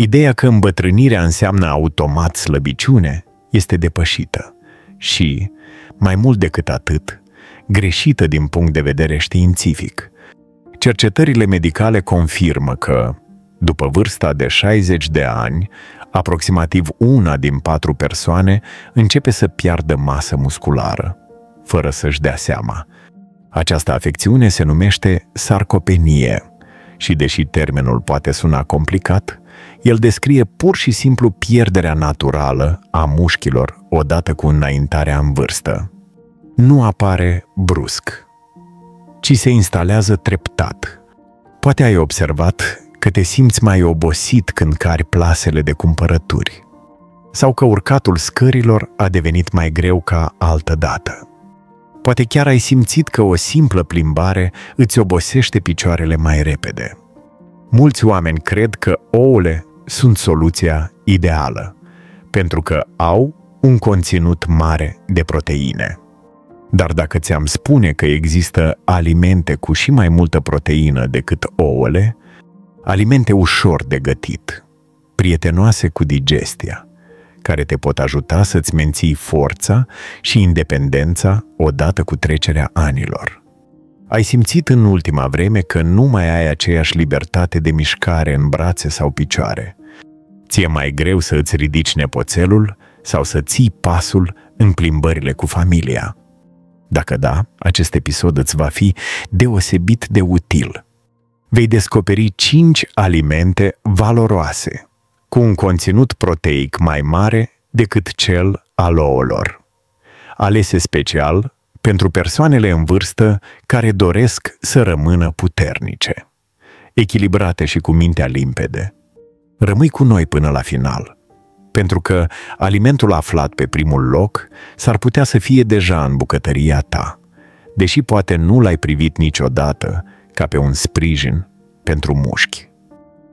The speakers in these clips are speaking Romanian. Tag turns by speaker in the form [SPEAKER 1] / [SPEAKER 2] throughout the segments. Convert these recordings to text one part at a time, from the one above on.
[SPEAKER 1] Ideea că îmbătrânirea înseamnă automat slăbiciune este depășită și, mai mult decât atât, greșită din punct de vedere științific. Cercetările medicale confirmă că, după vârsta de 60 de ani, aproximativ 1 din 4 persoane începe să piardă masă musculară, fără să-și dea seama. Această afecțiune se numește sarcopenie și, deși termenul poate suna complicat, el descrie pur și simplu pierderea naturală a mușchilor odată cu înaintarea în vârstă. Nu apare brusc, ci se instalează treptat. Poate ai observat că te simți mai obosit când cari plasele de cumpărături sau că urcatul scărilor a devenit mai greu ca altădată. Poate chiar ai simțit că o simplă plimbare îți obosește picioarele mai repede. Mulți oameni cred că ouăle sunt soluția ideală, pentru că au un conținut mare de proteine. Dar dacă ți-am spune că există alimente cu și mai multă proteină decât ouăle, alimente ușor de gătit, prietenoase cu digestia, care te pot ajuta să-ți menții forța și independența odată cu trecerea anilor. Ai simțit în ultima vreme că nu mai ai aceeași libertate de mișcare în brațe sau picioare. Ți-e mai greu să îți ridici nepoțelul sau să ții pasul în plimbările cu familia. Dacă da, acest episod îți va fi deosebit de util. Vei descoperi 5 alimente valoroase, cu un conținut proteic mai mare decât cel al ouălor, alese special pentru persoanele în vârstă care doresc să rămână puternice, echilibrate și cu mintea limpede. Rămâi cu noi până la final, pentru că alimentul aflat pe primul loc s-ar putea să fie deja în bucătăria ta, deși poate nu l-ai privit niciodată ca pe un sprijin pentru mușchi.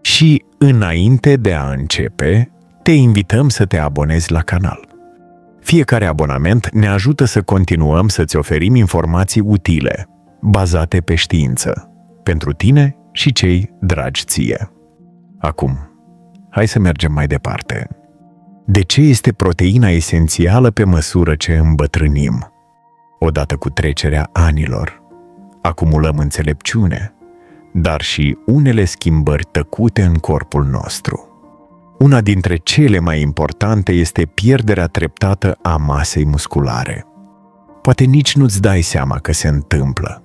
[SPEAKER 1] Și înainte de a începe, te invităm să te abonezi la canal. Fiecare abonament ne ajută să continuăm să-ți oferim informații utile, bazate pe știință, pentru tine și cei dragi ție. Acum, hai să mergem mai departe. De ce este proteina esențială pe măsură ce îmbătrânim? Odată cu trecerea anilor, acumulăm înțelepciune, dar și unele schimbări tăcute în corpul nostru. Una dintre cele mai importante este pierderea treptată a masei musculare. Poate nici nu-ți dai seama că se întâmplă,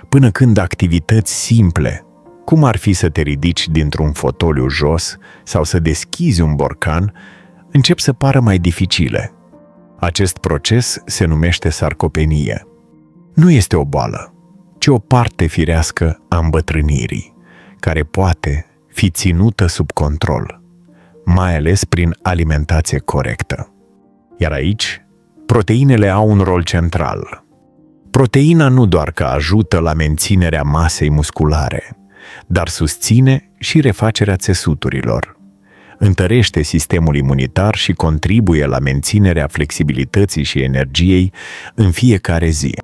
[SPEAKER 1] până când activități simple, cum ar fi să te ridici dintr-un fotoliu jos sau să deschizi un borcan, încep să pară mai dificile. Acest proces se numește sarcopenie. Nu este o boală, ci o parte firească a îmbătrânirii, care poate fi ținută sub control, mai ales prin alimentație corectă. Iar aici, proteinele au un rol central. Proteina nu doar că ajută la menținerea masei musculare, dar susține și refacerea țesuturilor, întărește sistemul imunitar și contribuie la menținerea flexibilității și energiei în fiecare zi.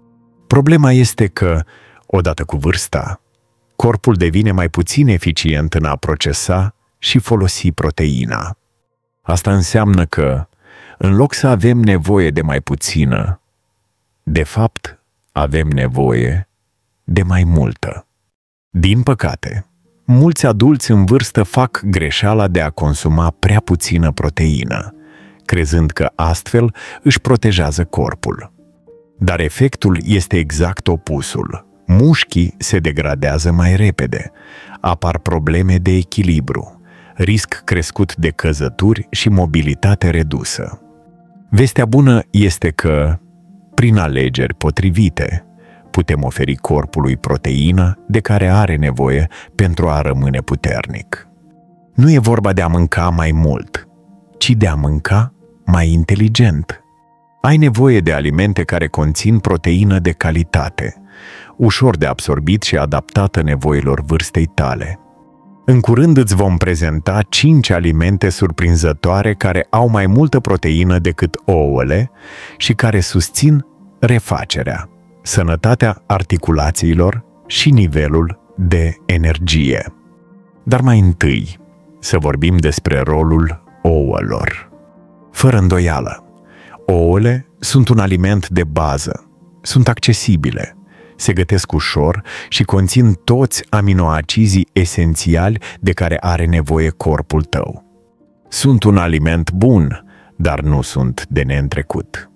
[SPEAKER 1] Problema este că, odată cu vârsta, corpul devine mai puțin eficient în a procesa și folosi proteina. Asta înseamnă că, în loc să avem nevoie de mai puțină, de fapt, avem nevoie de mai multă. Din păcate, mulți adulți în vârstă fac greșeala de a consuma prea puțină proteină, crezând că astfel își protejează corpul. Dar efectul este exact opusul. Mușchii se degradează mai repede, apar probleme de echilibru, risc crescut de căzături și mobilitate redusă. Vestea bună este că, prin alegeri potrivite, putem oferi corpului proteină de care are nevoie pentru a rămâne puternic. Nu e vorba de a mânca mai mult, ci de a mânca mai inteligent. Ai nevoie de alimente care conțin proteină de calitate, ușor de absorbit și adaptată nevoilor vârstei tale. În curând îți vom prezenta 5 alimente surprinzătoare care au mai multă proteină decât ouăle și care susțin refacerea, sănătatea articulațiilor și nivelul de energie. Dar mai întâi, să vorbim despre rolul ouălor. Fără îndoială, ouăle sunt un aliment de bază, sunt accesibile, se gătesc ușor și conțin toți aminoacizii esențiali de care are nevoie corpul tău. Sunt un aliment bun, dar nu sunt de neîntrecut.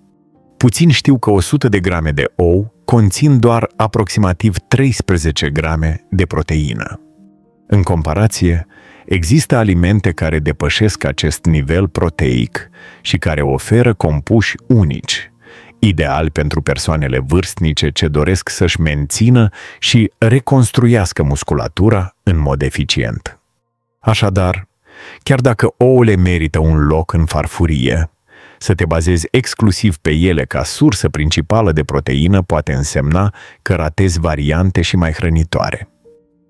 [SPEAKER 1] Puțini știu că 100 de grame de ou conțin doar aproximativ 13 grame de proteină. În comparație, există alimente care depășesc acest nivel proteic și care oferă compuși unici, ideal pentru persoanele vârstnice ce doresc să-și mențină și reconstruiască musculatura în mod eficient. Așadar, chiar dacă ouăle merită un loc în farfurie, să te bazezi exclusiv pe ele ca sursă principală de proteină poate însemna că ratezi variante și mai hrănitoare.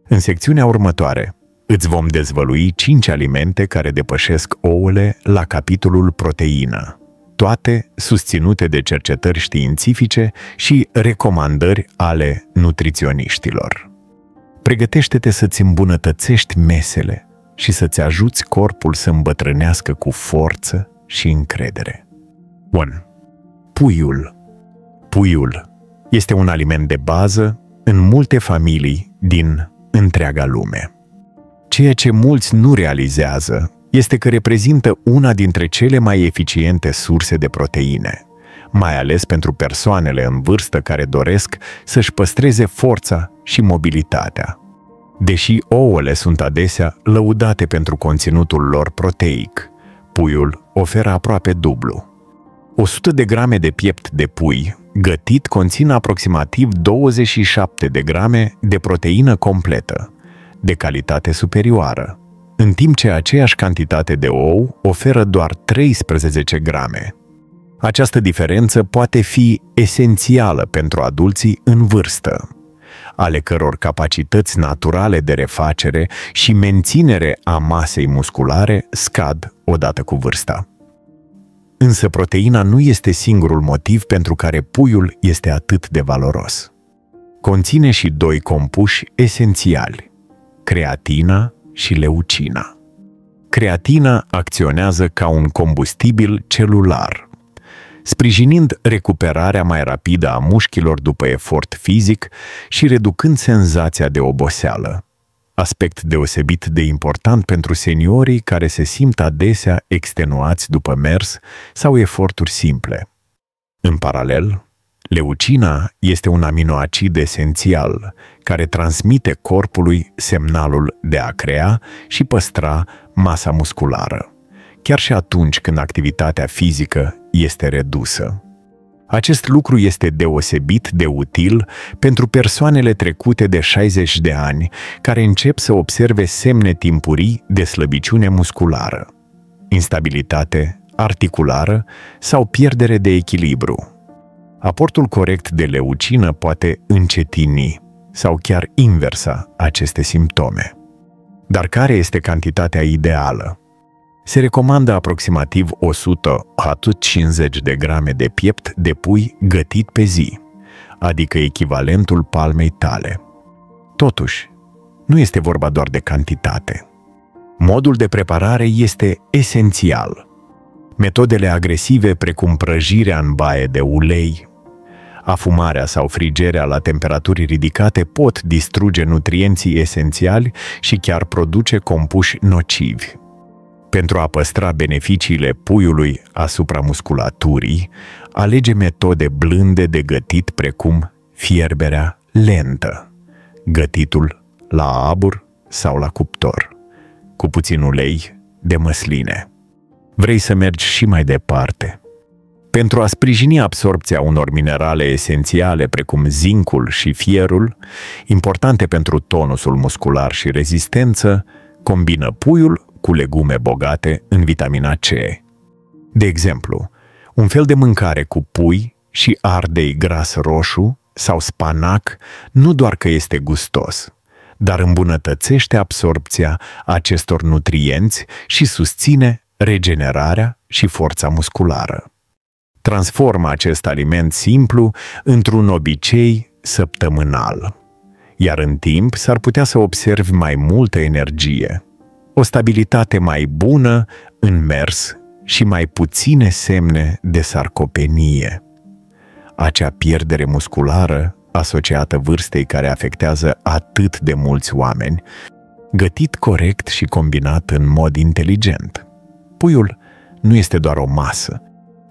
[SPEAKER 1] În secțiunea următoare, îți vom dezvălui 5 alimente care depășesc ouăle la capitolul proteină, toate susținute de cercetări științifice și recomandări ale nutriționiștilor. Pregătește-te să-ți îmbunătățești mesele și să-ți ajuți corpul să îmbătrânească cu forță și încredere. 1. Puiul. Puiul este un aliment de bază în multe familii din întreaga lume. Ceea ce mulți nu realizează este că reprezintă una dintre cele mai eficiente surse de proteine, mai ales pentru persoanele în vârstă care doresc să-și păstreze forța și mobilitatea. Deși ouăle sunt adesea lăudate pentru conținutul lor proteic, puiul oferă aproape dublu. 100 de grame de piept de pui gătit conțin aproximativ 27 de grame de proteină completă, de calitate superioară, în timp ce aceeași cantitate de ou oferă doar 13 grame. Această diferență poate fi esențială pentru adulții în vârstă, ale căror capacități naturale de refacere și menținere a masei musculare scad odată cu vârsta. Însă proteina nu este singurul motiv pentru care puiul este atât de valoros. Conține și 2 compuși esențiali, creatina și leucina. Creatina acționează ca un combustibil celular, sprijinind recuperarea mai rapidă a mușchilor după efort fizic și reducând senzația de oboseală, aspect deosebit de important pentru seniorii care se simt adesea extenuați după mers sau eforturi simple. În paralel, leucina este un aminoacid esențial care transmite corpului semnalul de a crea și păstra masa musculară, chiar și atunci când activitatea fizică este redusă. Acest lucru este deosebit de util pentru persoanele trecute de 60 de ani care încep să observe semne timpurii de slăbiciune musculară, instabilitate articulară sau pierdere de echilibru. Aportul corect de leucină poate încetini sau chiar inversa aceste simptome. Dar care este cantitatea ideală? Se recomandă aproximativ 100-150 de grame de piept de pui gătit pe zi, adică echivalentul palmei tale. Totuși, nu este vorba doar de cantitate. Modul de preparare este esențial. Metodele agresive precum prăjirea în baie de ulei, afumarea sau frigerea la temperaturi ridicate pot distruge nutrienții esențiali și chiar produce compuși nocivi. Pentru a păstra beneficiile puiului asupra musculaturii, alege metode blânde de gătit precum fierberea lentă, gătitul la abur sau la cuptor, cu puțin ulei de măsline. Vrei să mergi și mai departe? Pentru a sprijini absorbția unor minerale esențiale precum zincul și fierul, importante pentru tonusul muscular și rezistență, combină puiul cu legume bogate în vitamina C. De exemplu, un fel de mâncare cu pui și ardei gras roșu sau spanac nu doar că este gustos, dar îmbunătățește absorbția acestor nutrienți și susține regenerarea și forța musculară. Transformă acest aliment simplu într-un obicei săptămânal, iar în timp s-ar putea să observi mai multă energie, o stabilitate mai bună în mers și mai puține semne de sarcopenie. Acea pierdere musculară asociată vârstei care afectează atât de mulți oameni, gătit corect și combinat în mod inteligent. Puiul nu este doar o masă,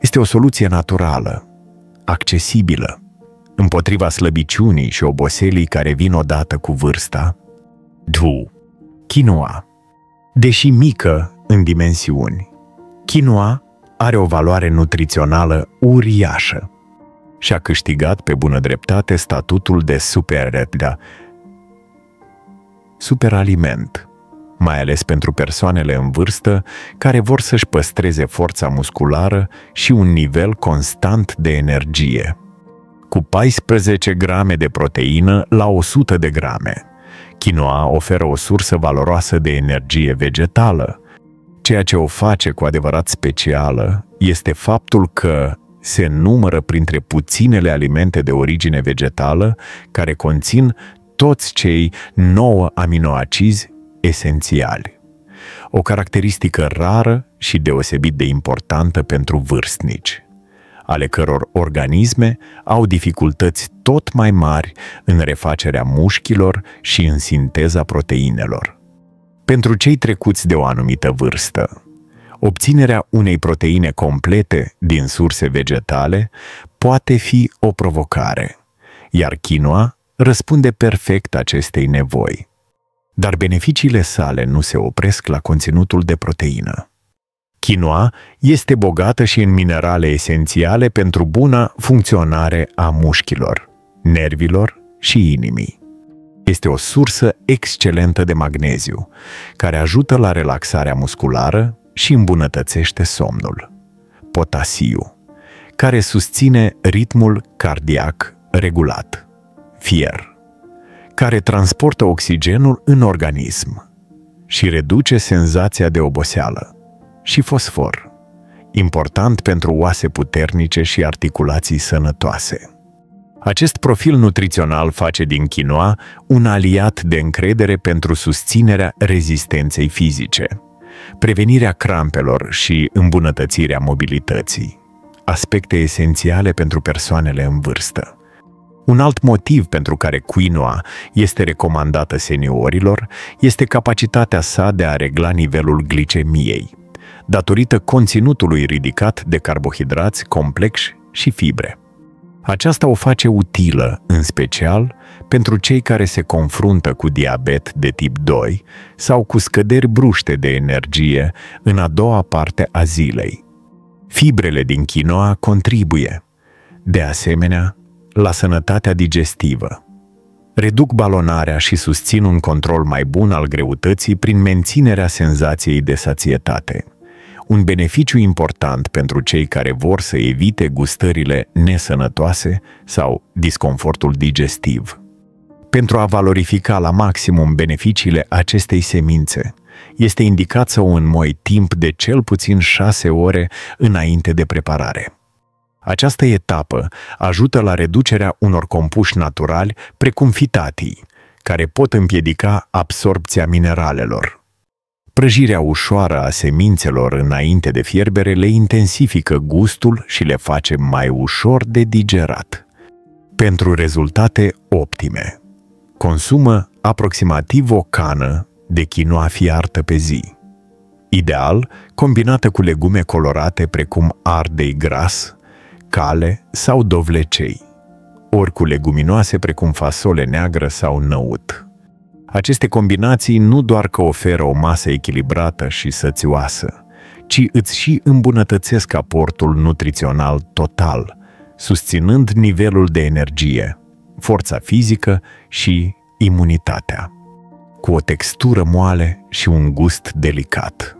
[SPEAKER 1] este o soluție naturală, accesibilă, împotriva slăbiciunii și oboselii care vin odată cu vârsta. Quinoa. Deși mică în dimensiuni, quinoa are o valoare nutrițională uriașă și a câștigat pe bună dreptate statutul de superaliment, mai ales pentru persoanele în vârstă care vor să-și păstreze forța musculară și un nivel constant de energie. Cu 14 grame de proteină la 100 de grame, quinoa oferă o sursă valoroasă de energie vegetală. Ceea ce o face cu adevărat specială este faptul că se numără printre puținele alimente de origine vegetală care conțin toți cei 9 aminoacizi esențiali. O caracteristică rară și deosebit de importantă pentru vârstnici, ale căror organisme au dificultăți tot mai mari în refacerea mușchilor și în sinteza proteinelor. Pentru cei trecuți de o anumită vârstă, obținerea unei proteine complete din surse vegetale poate fi o provocare, iar quinoa răspunde perfect acestei nevoi. Dar beneficiile sale nu se opresc la conținutul de proteină. Quinoa este bogată și în minerale esențiale pentru buna funcționare a mușchilor, nervilor și inimii. Este o sursă excelentă de magneziu, care ajută la relaxarea musculară și îmbunătățește somnul. Potasiu, care susține ritmul cardiac regulat. Fier, care transportă oxigenul în organism și reduce senzația de oboseală. Și fosfor, important pentru oase puternice și articulații sănătoase. Acest profil nutrițional face din quinoa un aliat de încredere pentru susținerea rezistenței fizice, prevenirea crampelor și îmbunătățirea mobilității, aspecte esențiale pentru persoanele în vârstă. Un alt motiv pentru care quinoa este recomandată seniorilor este capacitatea sa de a regla nivelul glicemiei, datorită conținutului ridicat de carbohidrați complexi și fibre. Aceasta o face utilă, în special, pentru cei care se confruntă cu diabet de tip 2 sau cu scăderi bruște de energie în a doua parte a zilei. Fibrele din quinoa contribuie, de asemenea, la sănătatea digestivă. Reduc balonarea și susțin un control mai bun al greutății prin menținerea senzației de sațietate. Un beneficiu important pentru cei care vor să evite gustările nesănătoase sau disconfortul digestiv. Pentru a valorifica la maximum beneficiile acestei semințe, este indicat să o înmoi timp de cel puțin 6 ore înainte de preparare. Această etapă ajută la reducerea unor compuși naturali, precum fitatii, care pot împiedica absorbția mineralelor. Prăjirea ușoară a semințelor înainte de fierbere le intensifică gustul și le face mai ușor de digerat. Pentru rezultate optime, consumă aproximativ o cană de quinoa fiartă pe zi. Ideal, combinată cu legume colorate precum ardei gras, cale sau dovlecei, ori cu leguminoase precum fasole neagră sau năut. Aceste combinații nu doar că oferă o masă echilibrată și sățioasă, ci îți și îmbunătățesc aportul nutrițional total, susținând nivelul de energie, forța fizică și imunitatea. Cu o textură moale și un gust delicat,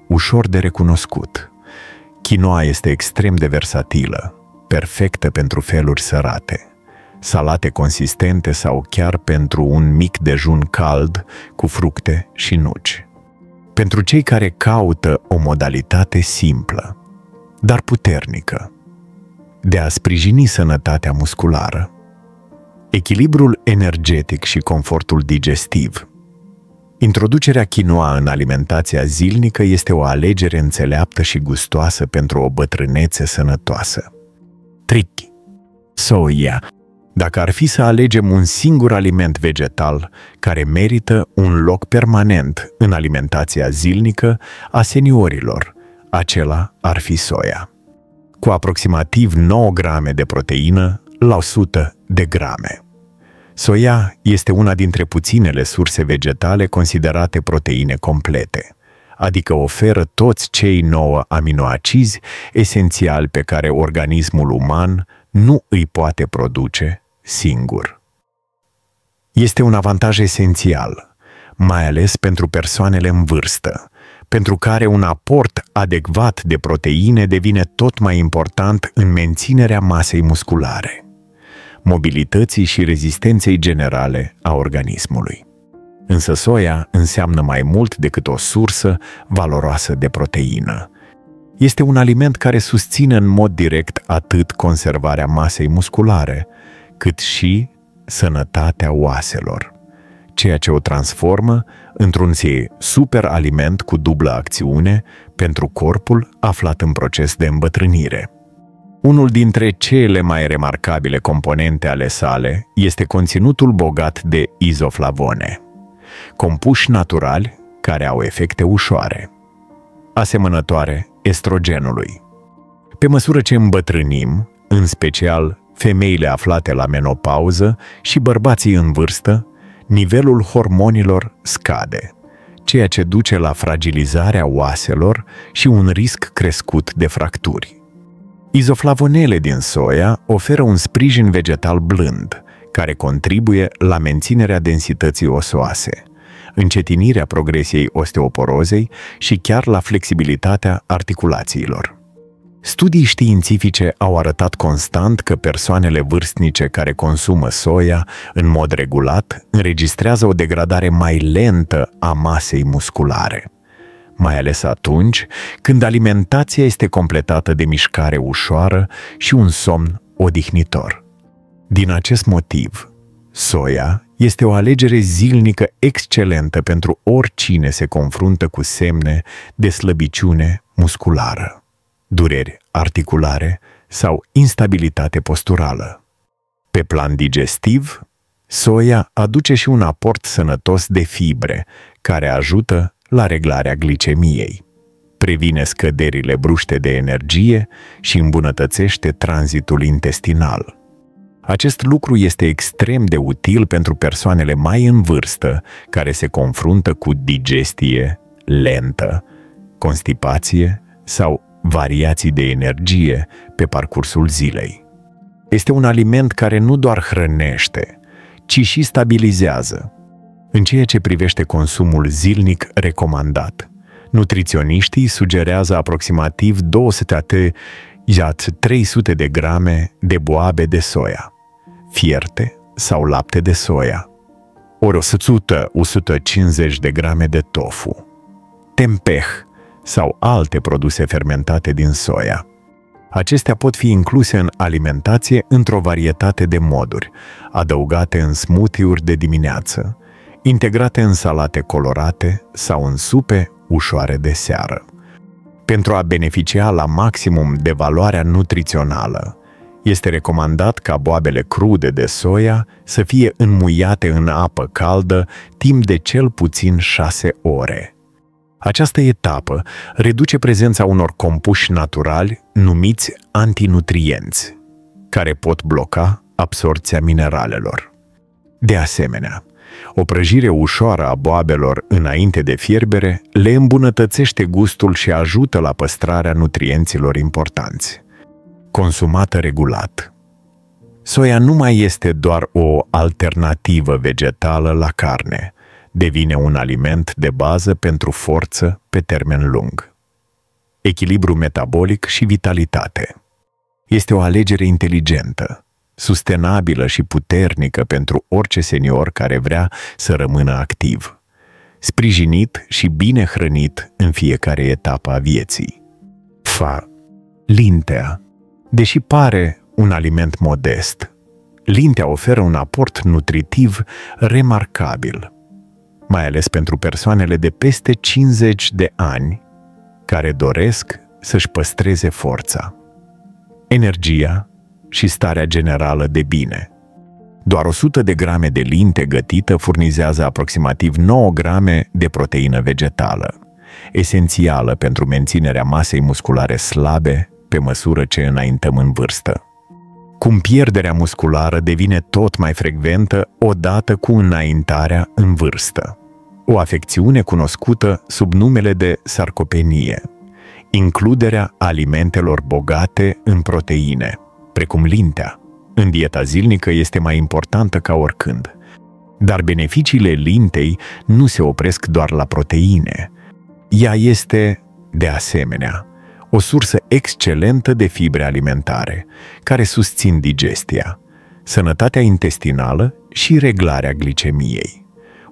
[SPEAKER 1] ușor de recunoscut. Quinoa este extrem de versatilă, perfectă pentru feluri sărate, salate consistente sau chiar pentru un mic dejun cald cu fructe și nuci. Pentru cei care caută o modalitate simplă, dar puternică, de a sprijini sănătatea musculară, echilibrul energetic și confortul digestiv, Introducerea quinoa în alimentația zilnică este o alegere înțeleaptă și gustoasă pentru o bătrânețe sănătoasă. Trick. Soia. Dacă ar fi să alegem un singur aliment vegetal care merită un loc permanent în alimentația zilnică a seniorilor, acela ar fi soia. Cu aproximativ 9 grame de proteină la 100 de grame. Soia este una dintre puținele surse vegetale considerate proteine complete, adică oferă toți cei 9 aminoacizi esențiali pe care organismul uman nu îi poate produce singur. Este un avantaj esențial, mai ales pentru persoanele în vârstă, pentru care un aport adecvat de proteine devine tot mai important în menținerea masei musculare, mobilității și rezistenței generale a organismului. Însă soia înseamnă mai mult decât o sursă valoroasă de proteină. Este un aliment care susține în mod direct atât conservarea masei musculare, cât și sănătatea oaselor, ceea ce o transformă într-un superaliment cu dublă acțiune pentru corpul aflat în proces de îmbătrânire. Unul dintre cele mai remarcabile componente ale sale este conținutul bogat de izoflavone, compuși naturali care au efecte ușoare, asemănătoare estrogenului. Pe măsură ce îmbătrânim, în special femeile aflate la menopauză și bărbații în vârstă, nivelul hormonilor scade, ceea ce duce la fragilizarea oaselor și un risc crescut de fracturi. Izoflavonele din soia oferă un sprijin vegetal blând, care contribuie la menținerea densității osoase, încetinirea progresiei osteoporozei și chiar la flexibilitatea articulațiilor. Studii științifice au arătat constant că persoanele vârstnice care consumă soia în mod regulat înregistrează o degradare mai lentă a masei musculare, mai ales atunci când alimentația este completată de mișcare ușoară și un somn odihnitor. Din acest motiv, soia este o alegere zilnică excelentă pentru oricine se confruntă cu semne de slăbiciune musculară, dureri articulare sau instabilitate posturală. Pe plan digestiv, soia aduce și un aport sănătos de fibre, care ajută la reglarea glicemiei, previne scăderile bruște de energie și îmbunătățește tranzitul intestinal. Acest lucru este extrem de util pentru persoanele mai în vârstă care se confruntă cu digestie lentă, constipație sau variații de energie pe parcursul zilei. Este un aliment care nu doar hrănește, ci și stabilizează. În ceea ce privește consumul zilnic recomandat, nutriționiștii sugerează aproximativ 200-300 de grame de boabe de soia, fierte sau lapte de soia, ori 100-150 de grame de tofu, tempeh sau alte produse fermentate din soia. Acestea pot fi incluse în alimentație într-o varietate de moduri, adăugate în smoothie-uri de dimineață, integrate în salate colorate sau în supe ușoare de seară. Pentru a beneficia la maximum de valoarea nutrițională, este recomandat ca boabele crude de soia să fie înmuiate în apă caldă timp de cel puțin 6 ore. Această etapă reduce prezența unor compuși naturali numiți antinutrienți, care pot bloca absorbția mineralelor. De asemenea, o prăjire ușoară a boabelor înainte de fierbere le îmbunătățește gustul și ajută la păstrarea nutrienților importanți. Consumată regulat, soia nu mai este doar o alternativă vegetală la carne, devine un aliment de bază pentru forță pe termen lung, echilibru metabolic și vitalitate. Este o alegere inteligentă, sustenabilă și puternică pentru orice senior care vrea să rămână activ, sprijinit și bine hrănit în fiecare etapă a vieții. Lintea. Deși pare un aliment modest, lintea oferă un aport nutritiv remarcabil. mai ales pentru persoanele de peste 50 de ani care doresc să-și păstreze forța, energia și starea generală de bine. Doar 100 de grame de linte gătită furnizează aproximativ 9 grame de proteină vegetală, esențială pentru menținerea masei musculare slabe pe măsură ce înaintăm în vârstă. Cum pierderea musculară devine tot mai frecventă odată cu înaintarea în vârstă, o afecțiune cunoscută sub numele de sarcopenie, includerea alimentelor bogate în proteine, precum lintea, în dieta zilnică este mai importantă ca oricând. Dar beneficiile lintei nu se opresc doar la proteine. Ea este, de asemenea, o sursă excelentă de fibre alimentare, care susțin digestia, sănătatea intestinală și reglarea glicemiei.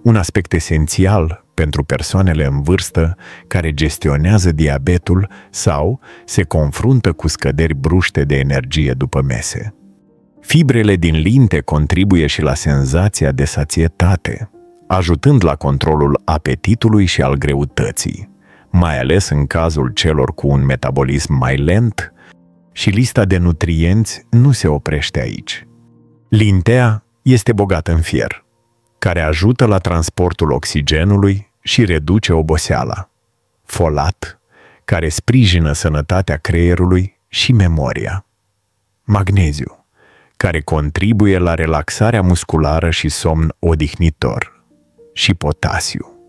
[SPEAKER 1] Un aspect esențial pentru persoanele în vârstă care gestionează diabetul sau se confruntă cu scăderi bruște de energie după mese. Fibrele din linte contribuie și la senzația de sațietate, ajutând la controlul apetitului și al greutății, mai ales în cazul celor cu un metabolism mai lent, și lista de nutrienți nu se oprește aici. Lintea este bogată în fier, care ajută la transportul oxigenului și reduce oboseala. Folat, care sprijină sănătatea creierului și memoria. Magneziu, care contribuie la relaxarea musculară și somn odihnitor. Și potasiu,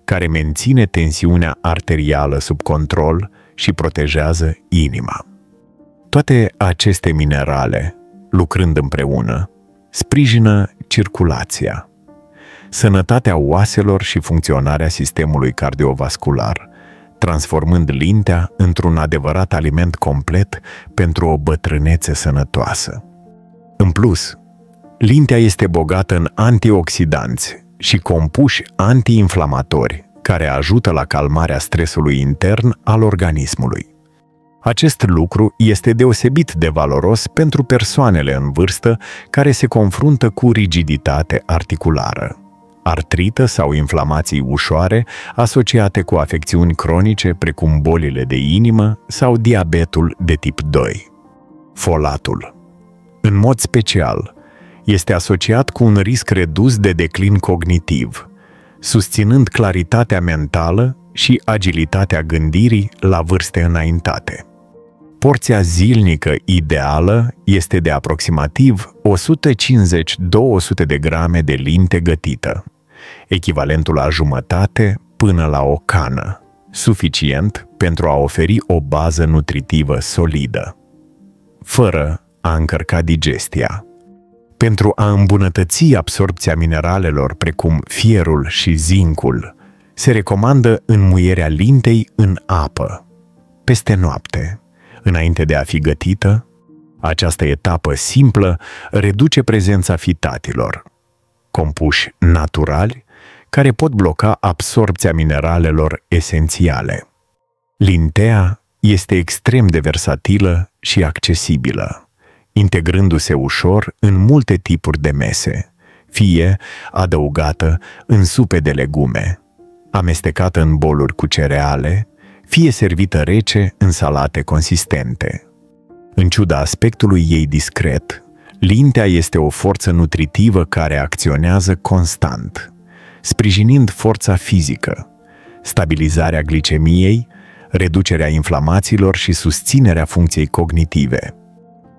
[SPEAKER 1] care menține tensiunea arterială sub control și protejează inima. Toate aceste minerale, lucrând împreună, sprijină circulația, sănătatea oaselor și funcționarea sistemului cardiovascular, transformând lintea într-un adevărat aliment complet pentru o bătrânețe sănătoasă. În plus, lintea este bogată în antioxidanți și compuși antiinflamatori, care ajută la calmarea stresului intern al organismului. Acest lucru este deosebit de valoros pentru persoanele în vârstă care se confruntă cu rigiditate articulară, artrită sau inflamații ușoare asociate cu afecțiuni cronice precum bolile de inimă sau diabetul de tip 2. Folatul, în mod special, este asociat cu un risc redus de declin cognitiv, susținând claritatea mentală și agilitatea gândirii la vârste înaintate. Porția zilnică ideală este de aproximativ 150-200 de grame de linte gătită, echivalentul la jumătate până la o cană, suficient pentru a oferi o bază nutritivă solidă, fără a încărca digestia. Pentru a îmbunătăți absorbția mineralelor precum fierul și zincul, se recomandă înmuierea lintei în apă, peste noapte, înainte de a fi gătită. Această etapă simplă reduce prezența fitatilor, compuși naturali, care pot bloca absorbția mineralelor esențiale. Lintea este extrem de versatilă și accesibilă, integrându-se ușor în multe tipuri de mese, fie adăugată în supe de legume, amestecată în boluri cu cereale, fie servită rece în salate consistente. În ciuda aspectului ei discret, lintea este o forță nutritivă care acționează constant, sprijinind forța fizică, stabilizarea glicemiei, reducerea inflamațiilor și susținerea funcției cognitive.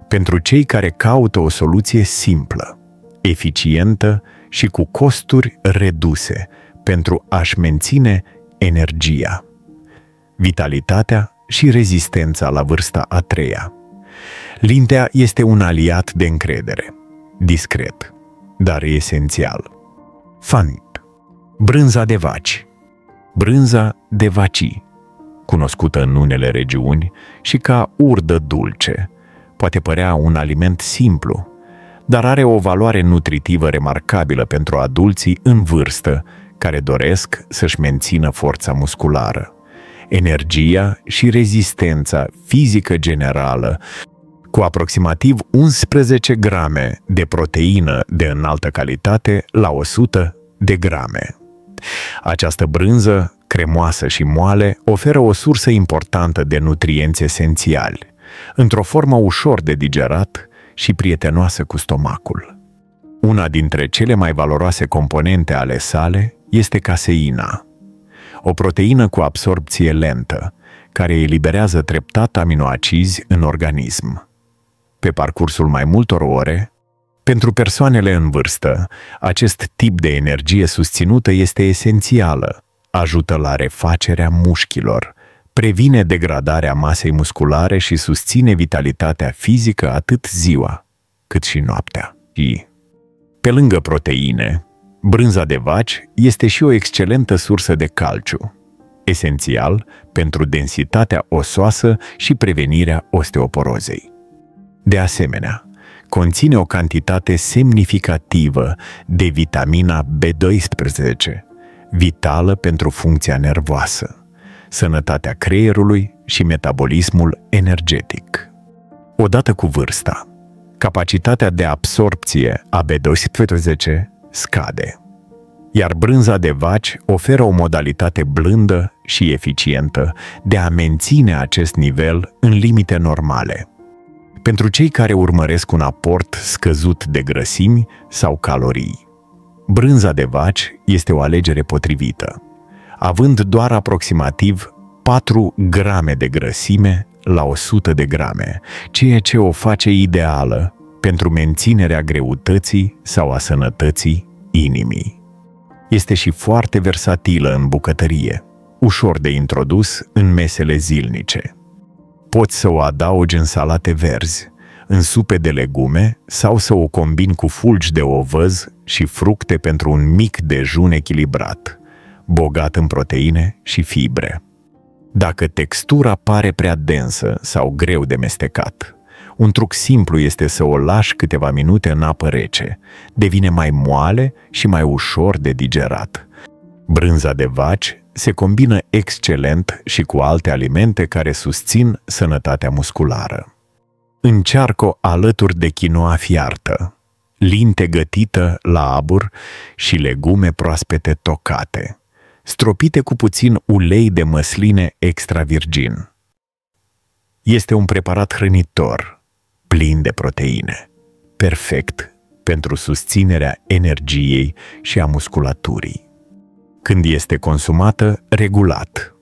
[SPEAKER 1] Pentru cei care caută o soluție simplă, eficientă și cu costuri reduse pentru a-și menține energia, vitalitatea și rezistența la vârsta a treia. Lintea este un aliat de încredere, discret, dar esențial. Fanit. Brânza de vaci. Brânza de vacii, cunoscută în unele regiuni și ca urdă dulce, poate părea un aliment simplu, dar are o valoare nutritivă remarcabilă pentru adulții în vârstă care doresc să-și mențină forța musculară, energia și rezistența fizică generală, cu aproximativ 11 grame de proteină de înaltă calitate la 100 de grame. Această brânză, cremoasă și moale, oferă o sursă importantă de nutrienți esențiali, într-o formă ușor de digerat și prietenoasă cu stomacul. Una dintre cele mai valoroase componente ale sale este caseina, o proteină cu absorbție lentă, care eliberează treptat aminoacizi în organism. Pe parcursul mai multor ore, pentru persoanele în vârstă, acest tip de energie susținută este esențială, ajută la refacerea mușchilor, previne degradarea masei musculare și susține vitalitatea fizică atât ziua cât și noaptea. Pe lângă proteine, brânza de vaci este și o excelentă sursă de calciu, esențial pentru densitatea osoasă și prevenirea osteoporozei. De asemenea, conține o cantitate semnificativă de vitamina B12, vitală pentru funcția nervoasă, sănătatea creierului și metabolismul energetic. Odată cu vârsta, capacitatea de absorpție a B12 scade, iar brânza de vaci oferă o modalitate blândă și eficientă de a menține acest nivel în limite normale. Pentru cei care urmăresc un aport scăzut de grăsimi sau calorii, brânza de vaci este o alegere potrivită, având doar aproximativ 4 grame de grăsime la 100 de grame, ceea ce o face ideală pentru menținerea greutății sau a sănătății inimii. Este și foarte versatilă în bucătărie, ușor de introdus în mesele zilnice. Poți să o adaugi în salate verzi, în supe de legume sau să o combini cu fulgi de ovăz și fructe pentru un mic dejun echilibrat, bogat în proteine și fibre. Dacă textura pare prea densă sau greu de mestecat, un truc simplu este să o lași câteva minute în apă rece. Devine mai moale și mai ușor de digerat. Brânza de vaci se combină excelent și cu alte alimente care susțin sănătatea musculară. Încearcă-o alături de quinoa fiartă, linte gătită la abur și legume proaspete tocate, stropite cu puțin ulei de măsline extra virgin. Este un preparat hrănitor, plin de proteine, perfect pentru susținerea energiei și a musculaturii. Când este consumată regulat,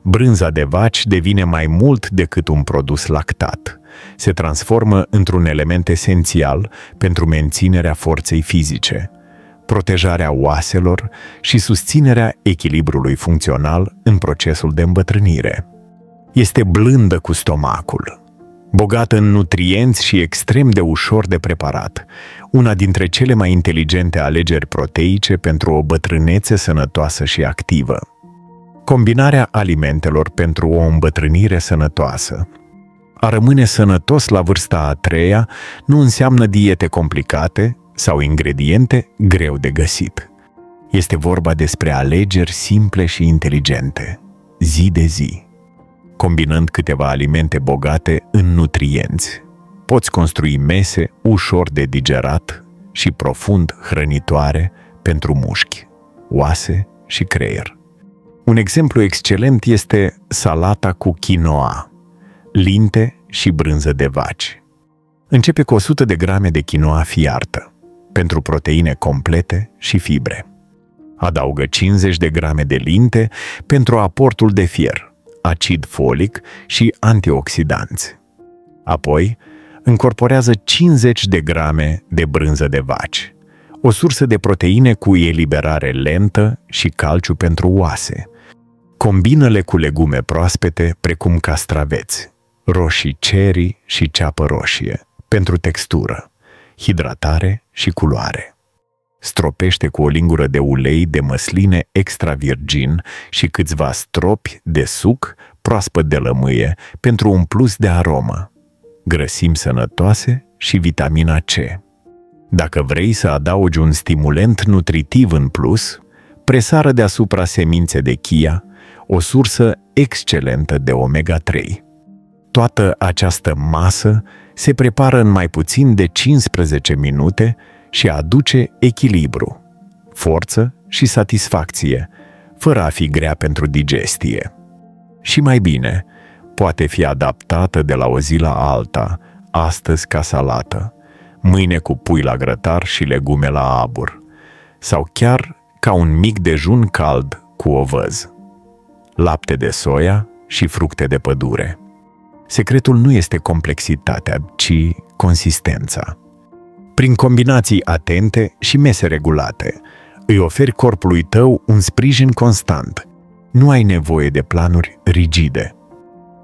[SPEAKER 1] brânza de vaci devine mai mult decât un produs lactat. Se transformă într-un element esențial pentru menținerea forței fizice, protejarea oaselor și susținerea echilibrului funcțional în procesul de îmbătrânire. Este blândă cu stomacul, bogată în nutrienți și extrem de ușor de preparat, una dintre cele mai inteligente alegeri proteice pentru o bătrânețe sănătoasă și activă. Combinarea alimentelor pentru o îmbătrânire sănătoasă. A rămâne sănătos la vârsta a treia nu înseamnă diete complicate sau ingrediente greu de găsit. Este vorba despre alegeri simple și inteligente, zi de zi. Combinând câteva alimente bogate în nutrienți, poți construi mese ușor de digerat și profund hrănitoare pentru mușchi, oase și creier. Un exemplu excelent este salata cu quinoa, linte și brânză de vaci. Începe cu 100 de grame de quinoa fiartă, pentru proteine complete și fibre. Adaugă 50 de grame de linte pentru aportul de fier, acid folic și antioxidanți. Apoi, încorporează 50 de grame de brânză de vaci, o sursă de proteine cu eliberare lentă și calciu pentru oase. Combină-le cu legume proaspete precum castraveți, roșii cherry și ceapă roșie, pentru textură, hidratare și culoare. Stropește cu o lingură de ulei de măsline extra virgin și câțiva stropi de suc proaspăt de lămâie pentru un plus de aromă, grăsimi sănătoase și vitamina C. Dacă vrei să adaugi un stimulent nutritiv în plus, presară deasupra semințe de chia, o sursă excelentă de omega-3. Toată această masă se prepară în mai puțin de 15 minute și aduce echilibru, forță și satisfacție, fără a fi grea pentru digestie. Și mai bine, poate fi adaptată de la o zi la alta, astăzi ca salată, mâine cu pui la grătar și legume la abur, sau chiar ca un mic dejun cald cu ovăz, lapte de soia și fructe de pădure. Secretul nu este complexitatea, ci consistența. Prin combinații atente și mese regulate, îi oferi corpului tău un sprijin constant. Nu ai nevoie de planuri rigide.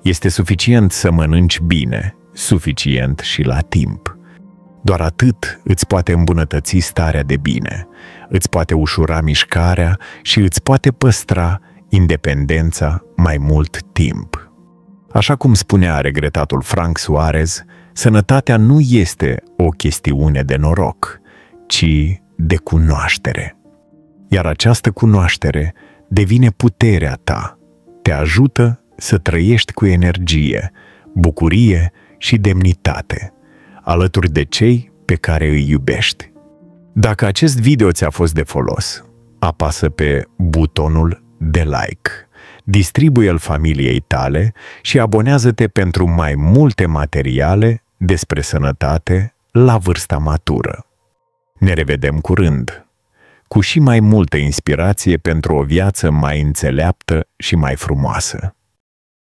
[SPEAKER 1] Este suficient să mănânci bine, suficient și la timp. Doar atât îți poate îmbunătăți starea de bine, îți poate ușura mișcarea și îți poate păstra independența mai mult timp. Așa cum spunea regretatul Frank Suarez, sănătatea nu este o chestiune de noroc, ci de cunoaștere. Iar această cunoaștere devine puterea ta, te ajută să trăiești cu energie, bucurie și demnitate, alături de cei pe care îi iubești. Dacă acest video ți-a fost de folos, apasă pe butonul de like, distribuie-l familiei tale și abonează-te pentru mai multe materiale despre sănătate la vârsta matură. Ne revedem curând, cu și mai multă inspirație pentru o viață mai înțeleaptă și mai frumoasă.